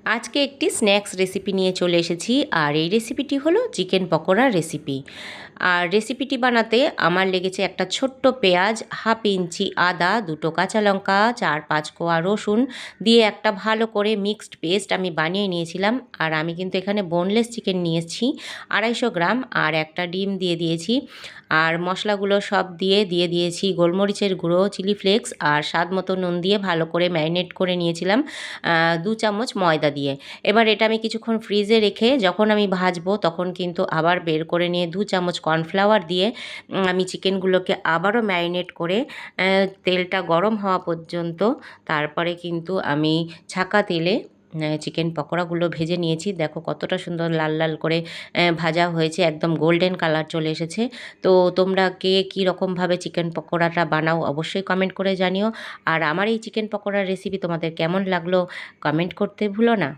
আজকে একটি snacks recipe নিয়ে চলে এসেছি। আর এই রেসিপিটি হলো চিকেন পকোড়ার রেসিপি। আর রেসিপিটি বানাতে আমার লেগেছে একটা ছোট্ট পেঁয়াজ, হাফ ইঞ্চি আদা, দুটো কাঁচা লঙ্কা, 4-5 কোয়া রসুন দিয়ে একটা ভালো করে মিক্সড পেস্ট আমি বানিয়ে নিয়েছিলাম। আর আমি কিন্তু এখানে বোনলেস চিকেন নিয়েছি 250 গ্রাম, আর একটা ডিম দিয়ে দিয়েছি। আর মশলাগুলো সব দিয়ে দিয়েছি গোলমরিচের গুঁড়ো, চিলি ফ্লেক্স আর স্বাদ মতো নুন দিয়ে ভালো করে ম্যারিনেট করে নিয়েছিলাম 2 চামচ ময়দা দিয়ে। এবার এটা আমি কিছুক্ষণ ফ্রিজে রেখে যখন আমি ভাজবো তখন কিন্তু আবার বের করে নিয়ে 2 চামচ কর্নফ্লাওয়ার দিয়ে আমি চিকেনগুলোকে আবারও ম্যারিনেট করে তেলটা গরম হওয়া পর্যন্ত তারপরে কিন্তু আমি ছাঁকা তেলে চিকেন পকোড়াগুলো ভেজে নিয়েছি। দেখো কতটা সুন্দর লাল লাল করে ভাজা হয়েছে, একদম গোল্ডেন কালার চলে এসেছে। তো তোমরা কে কী রকমভাবে চিকেন পকোড়াটা বানাও অবশ্যই কমেন্ট করে জানিও। আর আমার এই চিকেন পকোড়ার রেসিপি তোমাদের কেমন লাগলো কমেন্ট করতে ভুলো না।